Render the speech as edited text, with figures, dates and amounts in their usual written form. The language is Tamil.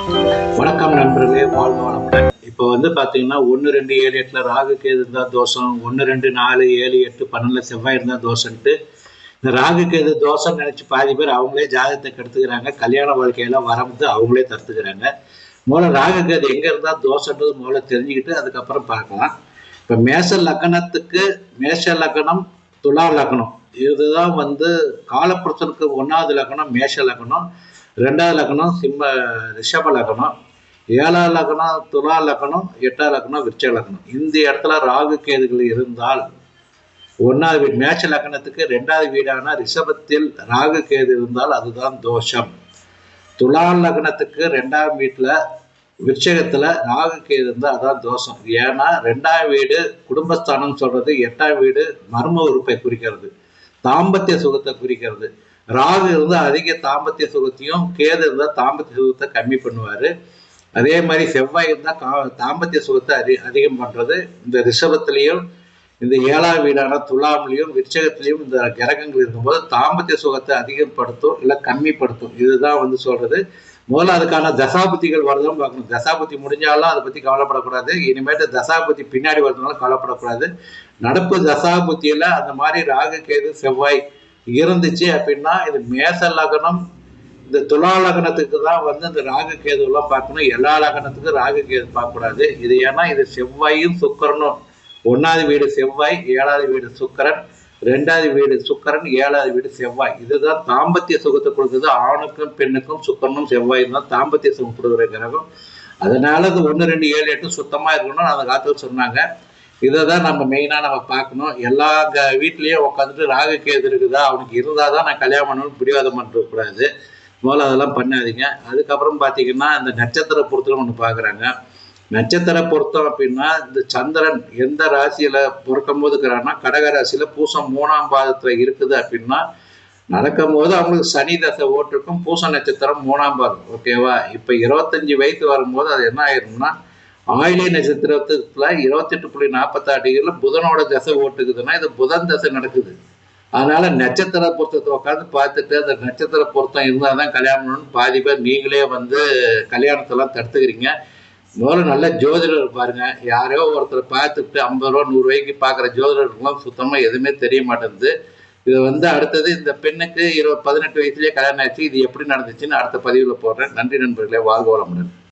வணக்கம் நண்பர்களே, வாழ்க வளமுடன். இப்போ பார்த்தீங்கன்னா 1, 2, 7, 8 ராகு கேது இருந்தால் தோஷம், 1, 2, 4, 7, 8, 12 செவ்வாய் இருந்தால் தோஷம்ட்டு இந்த ராகு கேது தோஷம் நினைச்சு பாதி பேர் அவங்களே ஜாதகத்தை கெடுத்துக்கிறாங்க. கல்யாண வாழ்க்கையெல்லாம் வரம்பு அவங்களே தடுத்துக்கிறாங்க. முதல்ல ராகு கேது எங்க இருந்தா தோஷன்றது முதல்ல தெரிஞ்சுக்கிட்டு அதுக்கப்புறம் பார்க்கலாம். இப்போ மேஷ லக்னம், துலா லக்னம், இதுதான் காலப்புருஷனுக்கு 1வது லக்னம் மேஷ லக்னம், 2வது லக்னம் ரிஷப லக்னம், 7வது லக்னம் துலா லக்னம், 8வது லக்னம் விருச்சிக லக்னம். இந்த இடத்துல ராகு கேதுகள் இருந்தால் 1வது வீடு மேஷ லக்னத்துக்கு 2வது வீடான ரிஷபத்தில் ராகு கேது இருந்தால் அதுதான் தோஷம். துலா லக்னத்துக்கு 2வது வீட்டுல விருச்சகத்துல ராகு கேது இருந்தால் அதான் தோஷம். ஏன்னா 2வது வீடு குடும்பஸ்தானம் சொல்றது, 8வது வீடு மர்ம உறுப்பை குறிக்கிறது, தாம்பத்திய சுகத்தை குறிக்கிறது. ராகு இருந்தால் அதிக தாம்பத்திய சுகத்தையும், கேது இருந்தால் தாம்பத்திய சுகத்தை கம்மி பண்ணுவாரு. அதே மாதிரி செவ்வாய் இருந்தால் தாம்பத்திய சுகத்தை அதிகம் பண்றது. இந்த ரிஷபத்திலையும் இந்த 7வது வீடான துலாமிலையும் விருச்சகத்திலையும் இந்த கிரகங்கள் இருக்கும்போது தாம்பத்திய சுகத்தை அதிகப்படுத்தும் இல்லை கம்மிப்படுத்தும். இதுதான் சொல்றது. முதல்ல அதுக்கான தசாபுத்திகள் வருதுன்னு பார்க்கணும். தசாபுத்தி முடிஞ்சாலும் அதை பத்தி கவலைப்படக்கூடாது. இனிமேட்டு தசாபுத்தி பின்னாடி வருதுனாலும் கவலைப்படக்கூடாது. நடப்பு தசாபுத்தியில அந்த மாதிரி ராகு கேது செவ்வாய் இருந்துச்சு அப்படின்னா இது மேச லக்னம், இந்த துலா லக்னத்துக்கு தான் இந்த ராகு கேது எல்லாம் பார்க்கணும். எல்லா லக்னத்துக்கும் ராகு கேது பார்க்கக்கூடாது. இது ஏன்னா இது செவ்வாயும் சுக்கரனும், 1வது வீடு செவ்வாய், 7வது வீடு சுக்கரன், 2வது வீடு சுக்கரன், 7வது வீடு செவ்வாய். இதுதான் தாம்பத்திய சுகத்தை கொடுக்குது. ஆணுக்கும் பெண்ணுக்கும் சுக்கரனும் செவ்வாயும் தான் தாம்பத்திய சுகம் கொடுக்குற கிரகம். அதனால அது 1, 2, 7, 8 சுத்தமா இருக்கணும்னு அந்த காலத்துல சொன்னாங்க. இதை தான் நம்ம மெயினாக நம்ம பார்க்கணும். எல்லா வீட்லேயும் உட்காந்துட்டு ராகு கேது இருக்குதா, அவனுக்கு இருந்தால் தான் நான் கல்யாணம் பண்ணணும்னு பிடிவாதம் பண்ணக்கூடாது. முதல்ல அதெல்லாம் பண்ணாதீங்க. அதுக்கப்புறம் பார்த்தீங்கன்னா இந்த நட்சத்திர பொருத்தம் ஒன்று பார்க்குறாங்க. நட்சத்திர பொருத்தம் அப்படின்னா இந்த சந்திரன் எந்த ராசியில் பிறக்கும் போது இருக்கிறான்னா கடக ராசியில் பூசம் 3ஆம் பாதத்தில் இருக்குது அப்படின்னா நடக்கும் போது அவங்களுக்கு சனி தசை ஓட்டிருக்கும். பூச நட்சத்திரம் 3ஆம் பாதம். ஓகேவா? இப்போ 25 வயசு வரும்போது அது என்ன ஆயிரும்னா ஆயிலை நட்சத்திரத்துல 28.46 டிகிரில புதனோட தசை ஓட்டுக்குதுன்னா இது புதன் தசை நடக்குது. அதனால நட்சத்திர பொருத்தத்தை உட்காந்து பார்த்துட்டு அந்த நட்சத்திர பொருத்தம் இருந்தால்தான் கல்யாணம்னு பாதி பேர் நீங்களே கல்யாணத்தெல்லாம் தடுத்துக்கிறீங்க. முதல்ல நல்ல ஜோதிடர் பாருங்க. யாரையோ ஒருத்தர் பார்த்துட்டு 50 ரூபா 100 ரூபாய்க்கு பார்க்குற ஜோதிடருக்குலாம் சுத்தமா எதுவுமே தெரிய மாட்டேங்குது. இது அடுத்தது இந்த பெண்ணுக்கு 18 வயசுலயே கல்யாணம் ஆச்சு. இது எப்படி நடந்துச்சுன்னு அடுத்த பதிவுல போடுறேன். நன்றி நண்பர்களே, வாழ்க வளமுடன்.